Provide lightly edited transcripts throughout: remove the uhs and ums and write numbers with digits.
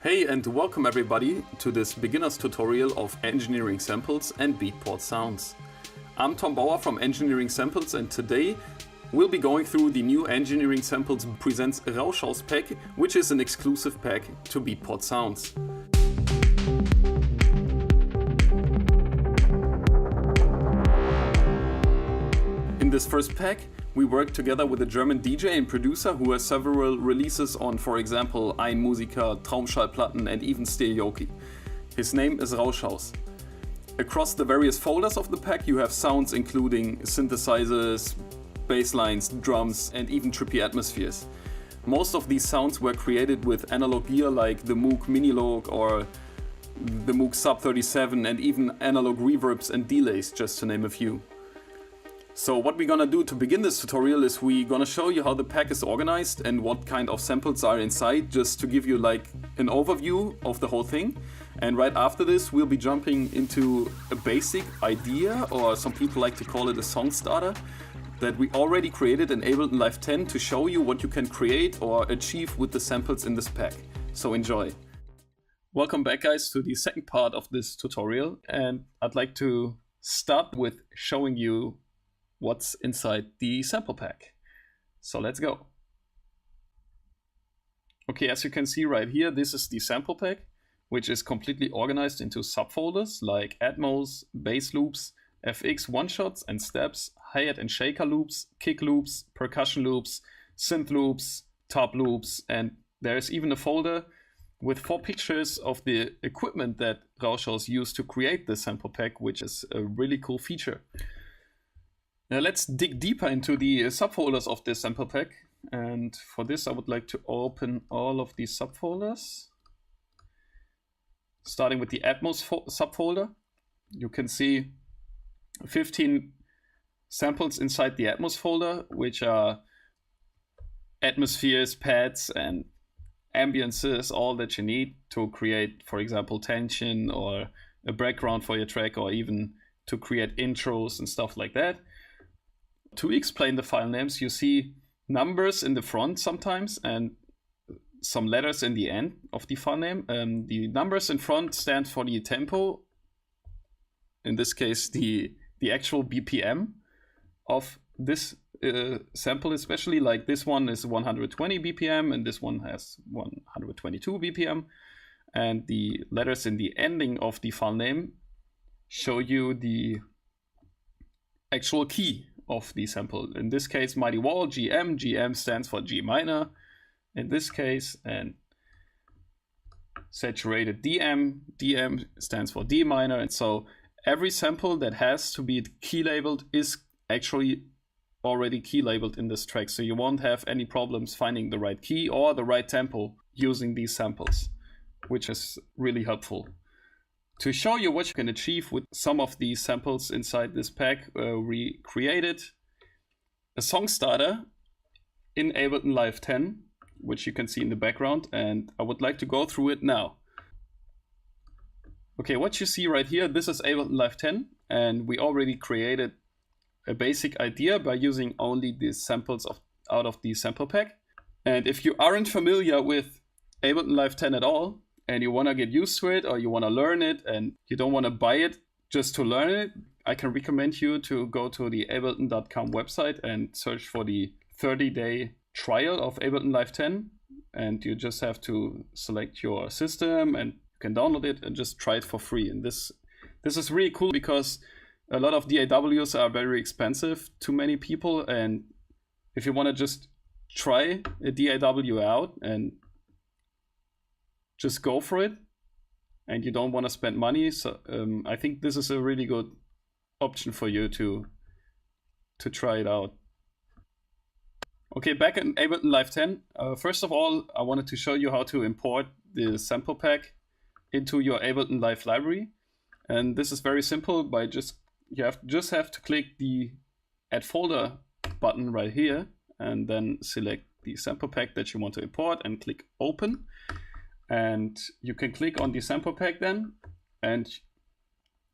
Hey and welcome everybody to this beginner's tutorial of engineering samples and Beatport sounds. I'm Tom Bauer from Engineering Samples, and today we'll be going through the new Engineering Samples presents Rauschhaus pack, which is an exclusive pack to Beatport sounds. In this first pack, we worked together with a German DJ and producer who has several releases on, for example, Ein Musiker, Traumschallplatten and even Stereoki. His name is Rauschhaus. Across the various folders of the pack you have sounds including synthesizers, bass lines, drums and even trippy atmospheres. Most of these sounds were created with analog gear like the Moog Minilog or the Moog Sub 37 and even analog reverbs and delays, just to name a few. So what we're gonna do to begin this tutorial is we're gonna show you how the pack is organized and what kind of samples are inside, just to give you like an overview of the whole thing. And right after this we'll be jumping into a basic idea, or some people like to call it a song starter, that we already created in Ableton Live 10 to show you what you can create or achieve with the samples in this pack. So enjoy! Welcome back guys to the second part of this tutorial, and I'd like to start with showing you what's inside the sample pack. So let's go. Okay, as you can see right here, this is the sample pack, which is completely organized into subfolders like Atmos, bass loops, FX one-shots and steps, hi-hat and shaker loops, kick loops, percussion loops, synth loops, top loops, and there's even a folder with 4 pictures of the equipment that Rauschhaus used to create the sample pack, which is a really cool feature. Now let's dig deeper into the subfolders of this sample pack, and for this I would like to open all of these subfolders. Starting with the Atmos subfolder, you can see 15 samples inside the Atmos folder, which are atmospheres, pads and ambiances, all that you need to create, for example, tension or a background for your track, or even to create intros and stuff like that. To explain the file names, you see numbers in the front sometimes and some letters in the end of the file name. The numbers in front stand for the tempo, in this case the actual BPM of this sample, especially like this one is 120 BPM and this one has 122 BPM. And the letters in the ending of the file name show you the actual key of the sample. In this case, Mighty Wall, GM. GM stands for G minor in this case, and saturated DM. DM stands for D minor. And so every sample that has to be key labeled is actually already key labeled in this track. So you won't have any problems finding the right key or the right tempo using these samples, which is really helpful. To show you what you can achieve with some of these samples inside this pack, we created a song starter in Ableton Live 10, which you can see in the background, and I would like to go through it now. Okay, what you see right here, this is Ableton Live 10, and we already created a basic idea by using only the samples out of the sample pack. And if you aren't familiar with Ableton Live 10 at all, and you want to get used to it, or you want to learn it and you don't want to buy it just to learn it, I can recommend you to go to the ableton.com website and search for the 30-day trial of Ableton Live 10. And you just have to select your system and you can download it and just try it for free. And this is really cool because a lot of DAWs are very expensive to many people. And if you want to just try a DAW out and just go for it, and you don't want to spend money, so I think this is a really good option for you to try it out. Okay, back in Ableton Live 10, first of all I wanted to show you how to import the sample pack into your Ableton Live library, and this is very simple. By you just have to click the Add Folder button right here, and then select the sample pack that you want to import and click Open. And you can click on the sample pack then, and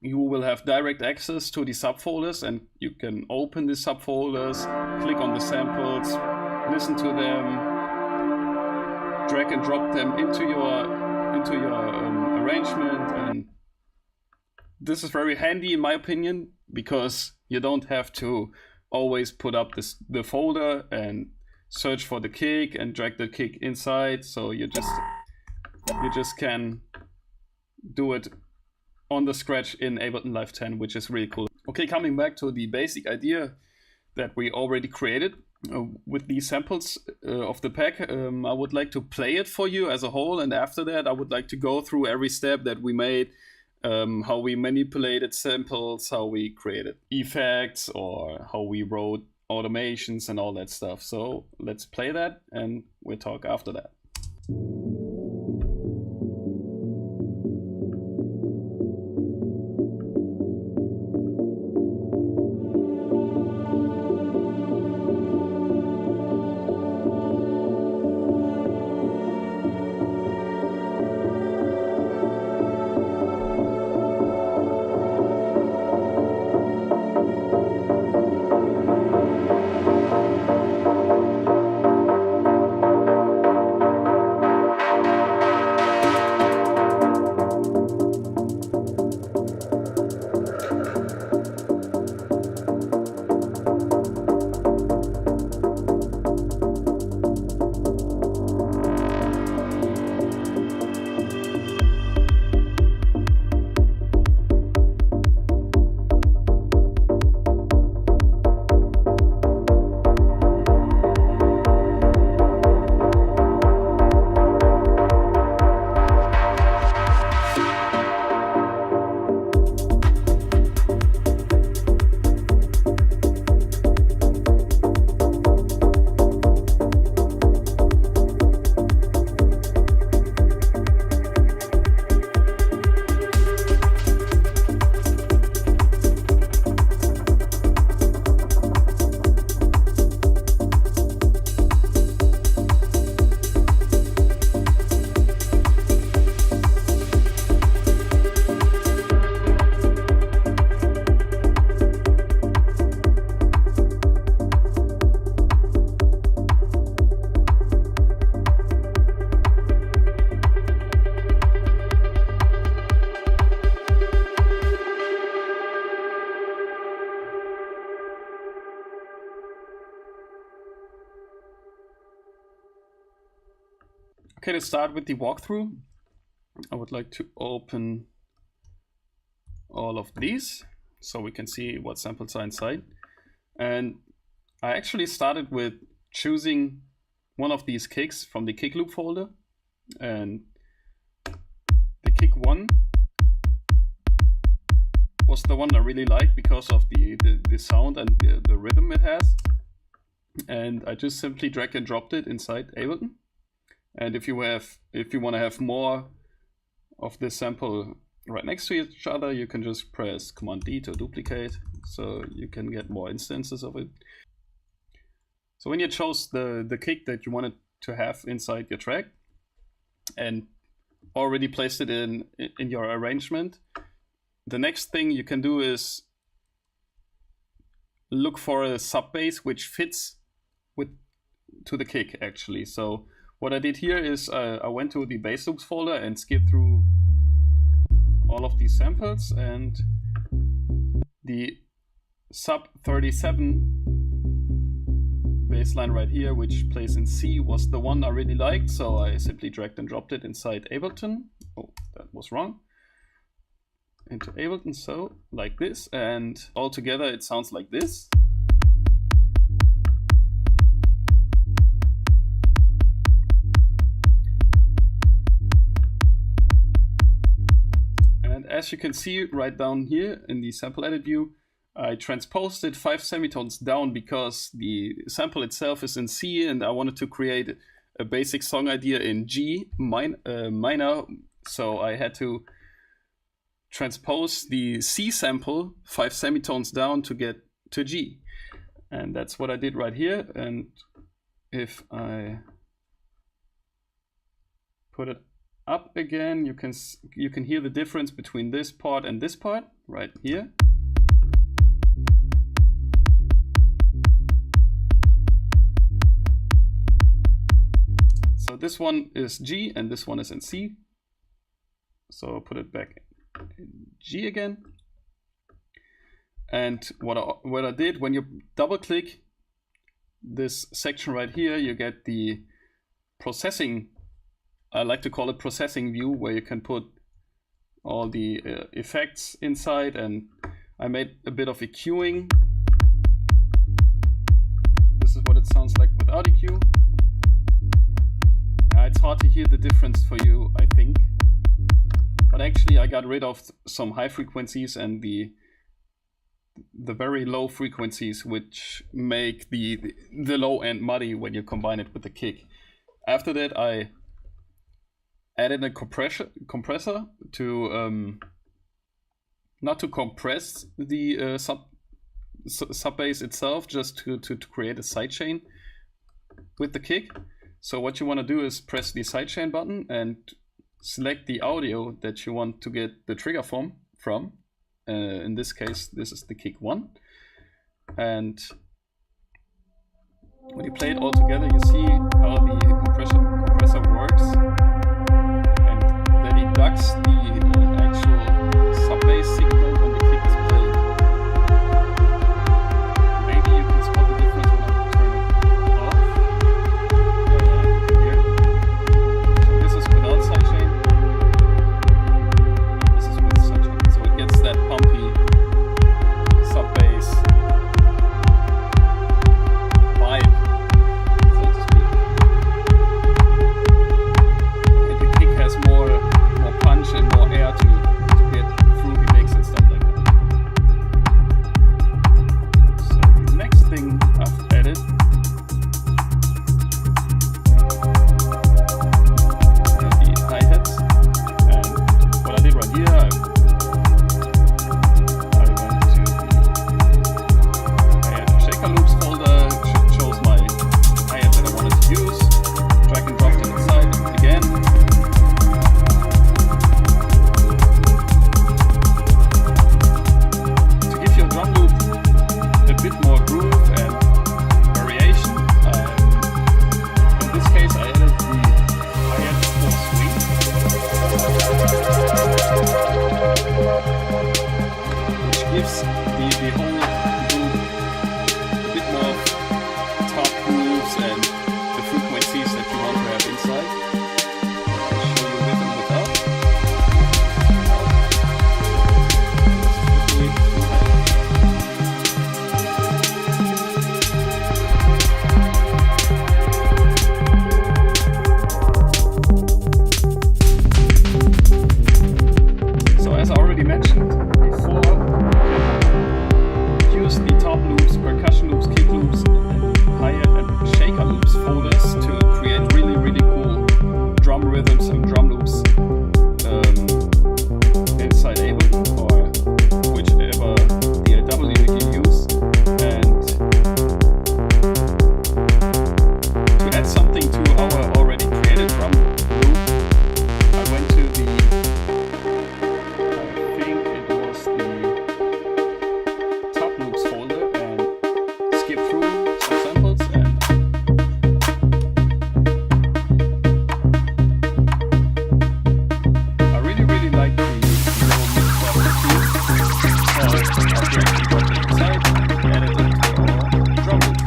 you will have direct access to the subfolders, and you can open the subfolders, click on the samples, listen to them, drag and drop them into your into your arrangement, and this is very handy in my opinion, because you don't have to always put up the folder and search for the kick and drag the kick inside. So you just can do it on the scratch in Ableton Live 10, which is really cool. Okay, coming back to the basic idea that we already created with these samples of the pack, I would like to play it for you as a whole, and after that I would like to go through every step that we made, how we manipulated samples, how we created effects, or how we wrote automations and all that stuff. So let's play that and we'll talk after that. Okay, to start with the walkthrough, I would like to open all of these so we can see what samples are inside. And I actually started with choosing one of these kicks from the kick loop folder, and the kick 1 was the one I really liked because of the sound and the rhythm it has. And I just simply drag and dropped it inside Ableton. And if you want to have more of this sample right next to each other, you can just press Command D to duplicate, so you can get more instances of it. So when you chose the kick that you wanted to have inside your track and already placed it in your arrangement, the next thing you can do is look for a sub bass which fits to the kick actually. So what I did here is I went to the bass loops folder and skipped through all of these samples, and the sub 37 bass line right here, which plays in C, was the one I really liked, so I simply dragged and dropped it inside Ableton. Oh, that was wrong. Into Ableton, so like this, and all together it sounds like this. As you can see right down here in the sample edit view, I transposed it 5 semitones down because the sample itself is in C and I wanted to create a basic song idea in G minor. So I had to transpose the C sample 5 semitones down to get to G. And that's what I did right here. And if I put it up again, you can hear the difference between this part and this part right here. So this one is G and this one is in C. So I'll put it back in G again. And what I did, when you double click this section right here, you get the processing, I like to call it processing view, where you can put all the effects inside, and I made a bit of EQing. This is what it sounds like without EQ. It's hard to hear the difference for you, I think. But actually I got rid of some high frequencies and the very low frequencies, which make the low end muddy when you combine it with the kick. After that, I added a compressor to not to compress the sub bass itself, just to create a sidechain with the kick. So what you want to do is press the sidechain button and select the audio that you want to get the trigger from. In this case, this is the kick 1. And when you play it all together, you see how the compressor works. And that it ducks the actual sub-bass signal when the kick is played. Maybe you can spot the difference when I turn it off. Yeah, here. So this is without sidechain. This is with sidechain. So it gets that pumpy sub-bass vibe, so to speak. And the kick has more punch and more air to get through the mix and stuff like that. So the next thing I've added are the hi-hats. And what I did right here, I went to the hi-hat shaker loops folder, chose my hi-hat that I wanted to use, drag and dropped it inside again. To give your drum loop a bit more groove and variation, in this case I added the hi-hat for swing, which gives the whole loop a bit more top grooves and the frequencies that you want to have inside. I'll show you with and without. So as I already mentioned before, use the top loops, percussion loops, kick loops, hi-hat and shaker loops folders to create really, really cool drum rhythms and drum loops inside Ableton or whichever DAW you use. And to add something to our already created drum loop, I went to the, I think it was the top loops folder, and skip through some samples, and I really, really like the little mix-up routine. So I drag and drop it inside and add it into our drum loop.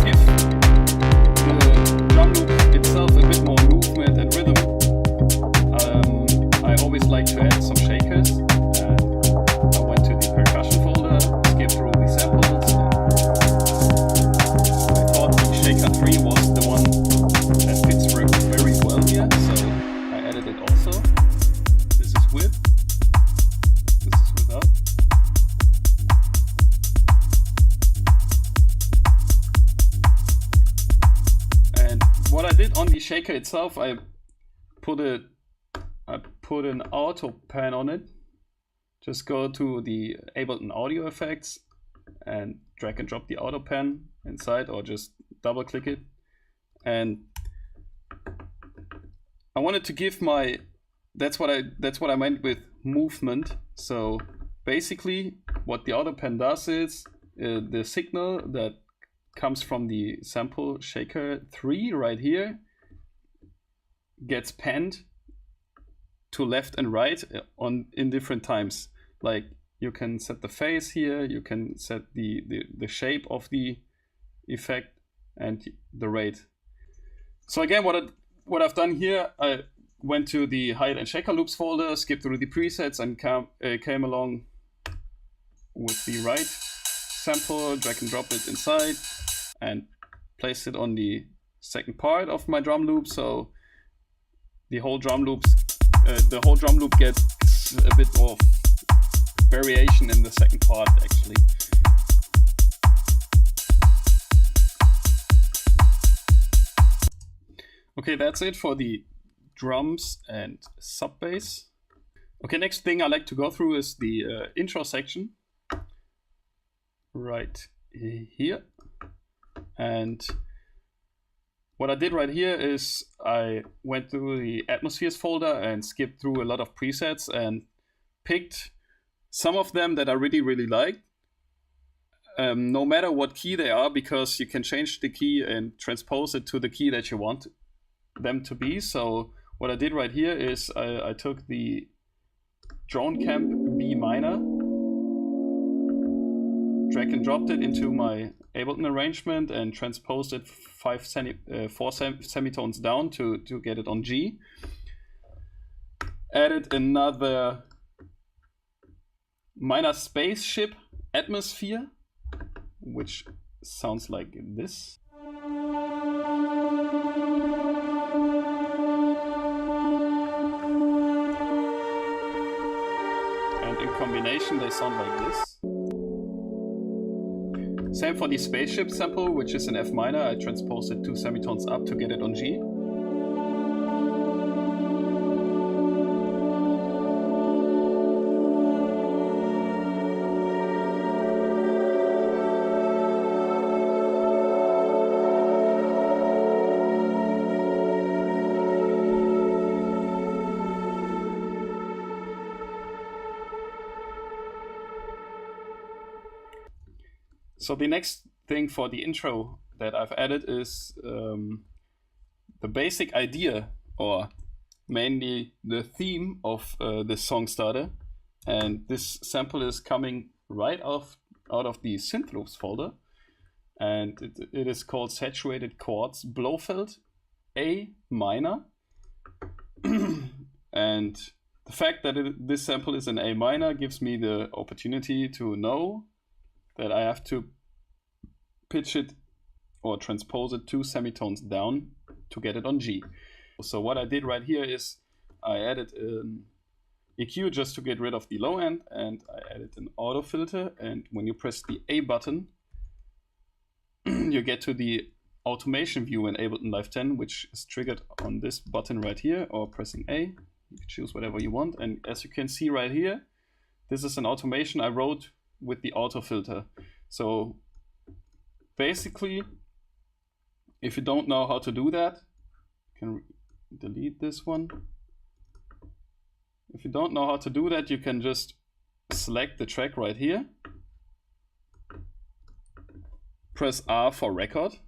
Give the drum loop itself a bit more movement and rhythm, I always like to add some shakers. I went to the percussion folder, skipped through the samples, and I thought the shaker 3 was the one that fits very well here, so I added it also. This is with, this is without. And what I did on the shaker itself, I put an auto pan on it. Just go to the Ableton audio effects and drag and drop the auto pan inside, or just double click it. And I wanted to give my, that's what I meant with movement. So basically what the auto pen does is the signal that comes from the sample shaker 3 right here gets panned to left and right in different times. Like you can set the phase here, you can set the shape of the effect and the rate. So again, what I've done here, I went to the hide and shaker loops folder, skipped through the presets, and came along with the right sample, drag and drop it inside, and placed it on the second part of my drum loop. So the whole drum loop gets a bit of variation in the second part, actually. Okay, that's it for the drums and sub bass. Okay, next thing I like to go through is the intro section right here. And what I did right here is I went through the atmospheres folder and skipped through a lot of presets and picked some of them that I really liked, no matter what key they are, because you can change the key and transpose it to the key that you want them to be. So what I did right here is I took the drone camp B minor, drag and dropped it into my Ableton arrangement and transposed it 4 semitones down to get it on G. Added another minor spaceship atmosphere, which sounds like this. And in combination they sound like this. Same for the spaceship sample, which is in F minor. I transposed it 2 semitones up to get it on G. So the next thing for the intro that I've added is the basic idea, or mainly the theme of this song starter. And this sample is coming right out of the synth loops folder. And it is called Saturated Chords Blofeld A minor. And the fact that this sample is in A minor gives me the opportunity to know that I have to pitch it or transpose it 2 semitones down to get it on G. So what I did right here is I added an EQ just to get rid of the low end, and I added an auto filter, and when you press the A button you get to the automation view in Ableton Live 10, which is triggered on this button right here, or pressing A. You can choose whatever you want, and as you can see right here, this is an automation I wrote with the auto filter. So basically, if you don't know how to do that, you can delete this one. If you don't know how to do that, you can just select the track right here, press R for record,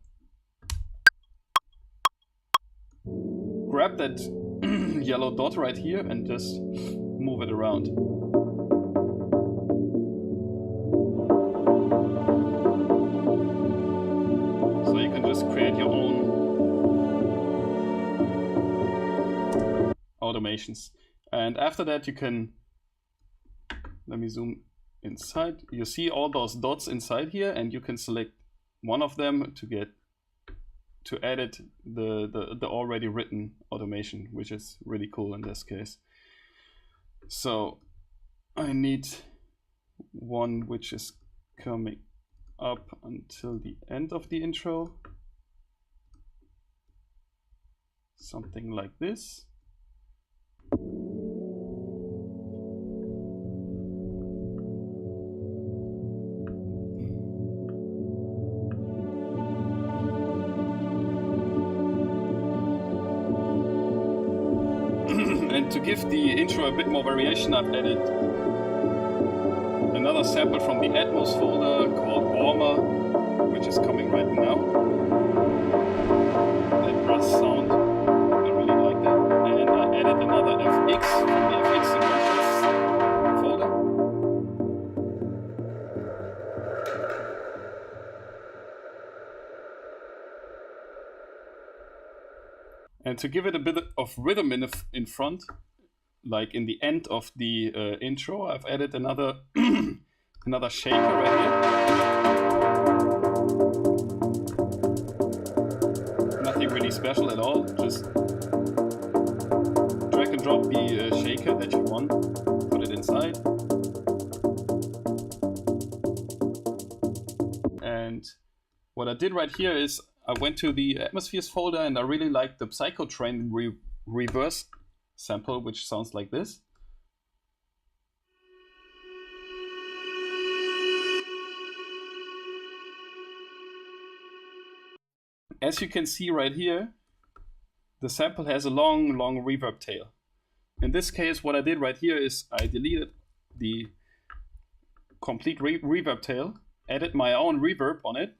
grab that yellow dot right here and just move it around. So you can just create your own automations. And after that you can, let me zoom inside, you see all those dots inside here, and you can select one of them to edit the already written automation, which is really cool in this case. So I need one which is coming up until the end of the intro, something like this. And to give the intro a bit more variation, I've added another sample from the Atmos folder called Warmer, which is coming right now. That brass sound, I really like that. And I added another FX from the FX Emotions folder. And to give it a bit of rhythm in front, like in the end of the intro, I've added another another shaker right here. Nothing really special at all, just drag and drop the shaker that you want, put it inside. And what I did right here is I went to the Atmospheres folder and I really liked the Psychotrain reverse sample, which sounds like this. As you can see right here, the sample has a long reverb tail. In this case, what I did right here is I deleted the complete reverb tail, added my own reverb on it,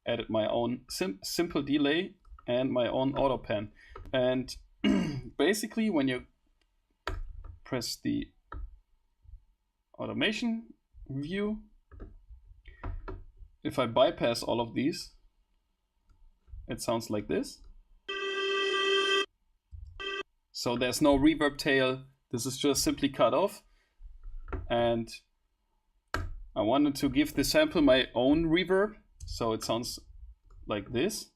added my own simple delay and my own auto pan. And basically when you press the automation view, if I bypass all of these, it sounds like this. So there's no reverb tail, this is just simply cut off. And I wanted to give the sample my own reverb, so it sounds like this.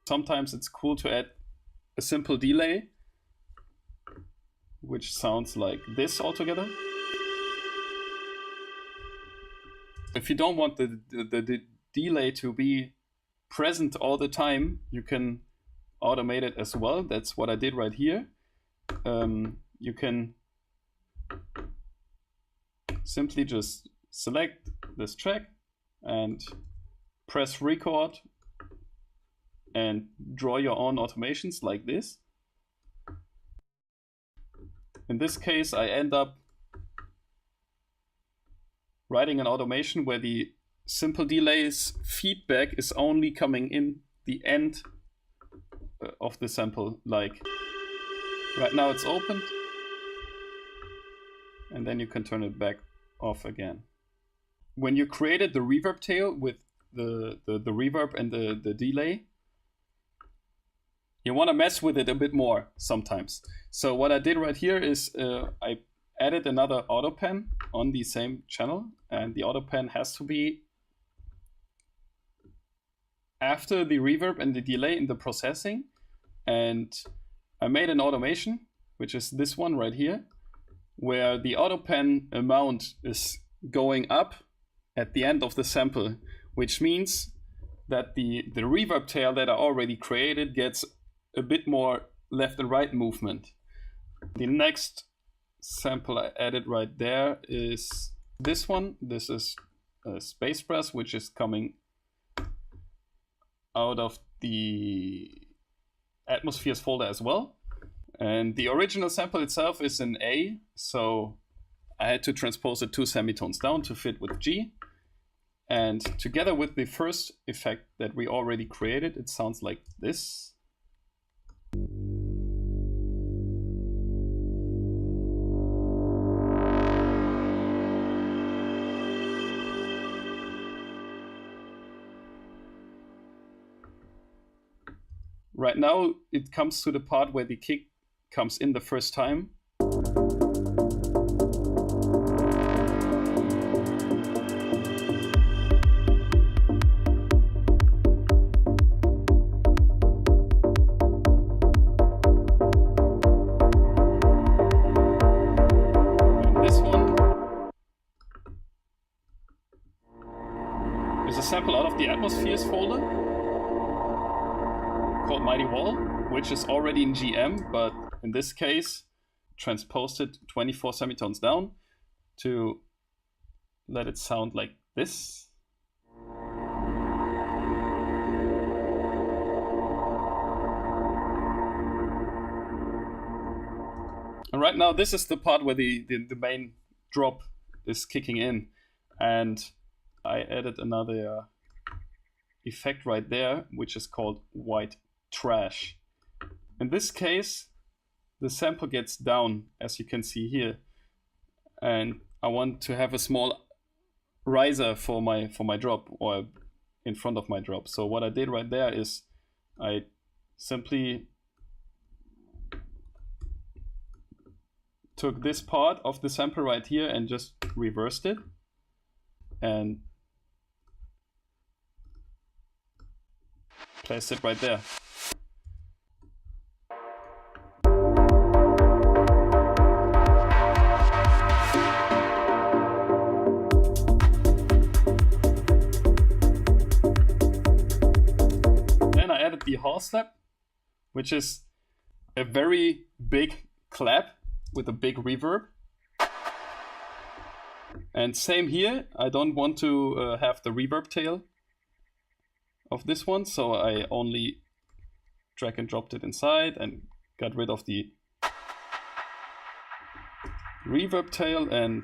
Sometimes it's cool to add a simple delay, which sounds like this altogether. If you don't want the delay to be present all the time, you can automate it as well. That's what I did right here. You can simply just select this track and press record and draw your own automations like this. In this case, I end up writing an automation where the simple delay's feedback is only coming in the end of the sample. Like right now it's opened, and then you can turn it back off again. When you created the reverb tail with the reverb and the delay, you want to mess with it a bit more sometimes. So what I did right here is I added another auto pan on the same channel, and the auto pan has to be after the reverb and the delay in the processing. And I made an automation, which is this one right here, where the auto pan amount is going up at the end of the sample, which means that the reverb tail that I already created gets a bit more left and right movement. The next sample I added right there is this one. This is a space brass, which is coming out of the Atmospheres folder as well. And the original sample itself is in A, so I had to transpose it 2 semitones down to fit with G. And together with the first effect that we already created, it sounds like this. Right now, it comes to the part where the kick comes in the first time. And this one is a sample out of the Atmospheres folder called Mighty Wall, which is already in GM, but in this case transposed it 24 semitones down to let it sound like this. right now, this is the part where the main drop is kicking in. And I added another effect right there, which is called white trash. In this case, the sample gets down, as you can see here. And I want to have a small riser for my drop, or in front of my drop. So what I did right there is I simply took this part of the sample right here and just reversed it and placed it right there. The Hall slap, which is a very big clap with a big reverb. And same here, I don't want to have the reverb tail of this one, so I only drag and dropped it inside and got rid of the reverb tail, and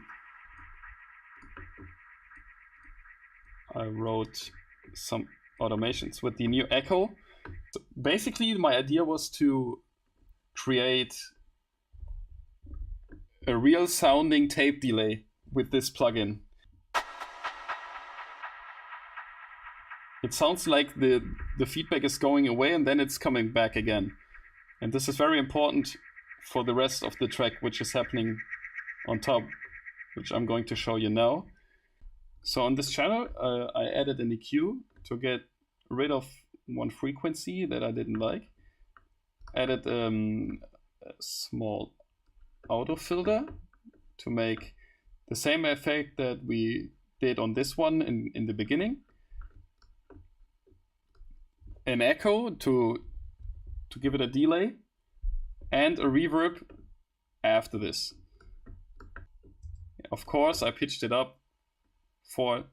I wrote some automations with the new echo. So basically, my idea was to create a real sounding tape delay with this plugin. It sounds like the feedback is going away and then it's coming back again. And this is very important for the rest of the track, which is happening on top, which I'm going to show you now. So on this channel, I added an EQ to get rid of one frequency that I didn't like. Added a small auto filter to make the same effect that we did on this one in the beginning. An echo to give it a delay, and a reverb after this. Of course, I pitched it up 4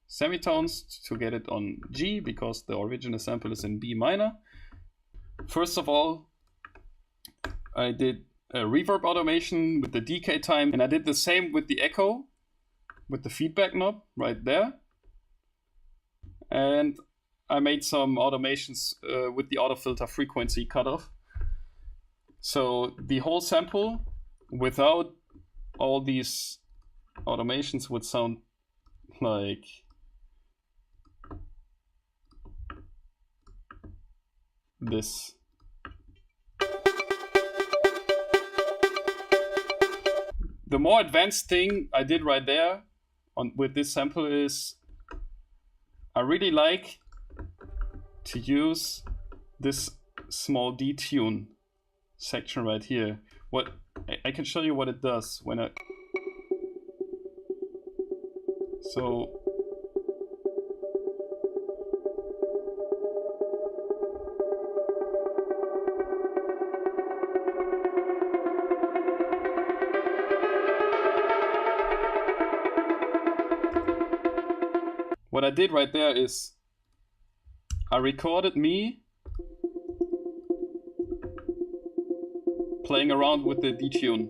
semitones to get it on G, because the original sample is in B minor. First of all, I did a reverb automation with the decay time, and I did the same with the echo, with the feedback knob right there. And I made some automations with the auto filter frequency cutoff. So the whole sample without all these automations would sound like this. The more advanced thing I did right there with this sample is I really like to use this small detune section right here. What I can show you what it does when I... So what I did right there is I recorded me playing around with the detune.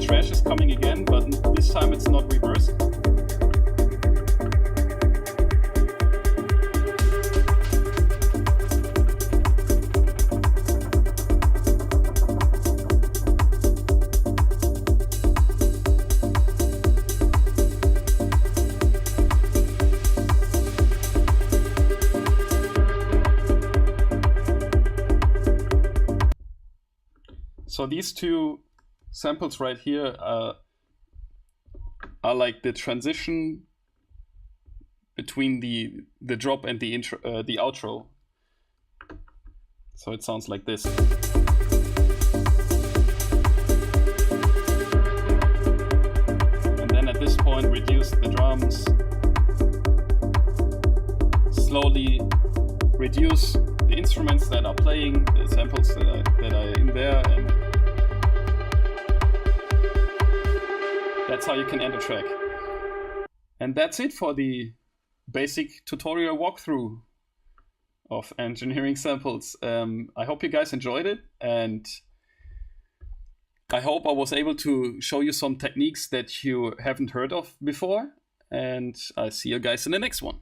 Trash is coming again, but this time it's not reversed. So these two samples right here are like the transition between the drop and the intro, the outro. So it sounds like this. And then at this point, reduce the drums. Slowly reduce the instruments that are playing, the samples that are in there, and that's how you can end a track. And that's it for the basic tutorial walkthrough of engineering samples. I hope you guys enjoyed it, and I hope I was able to show you some techniques that you haven't heard of before, and I'll see you guys in the next one.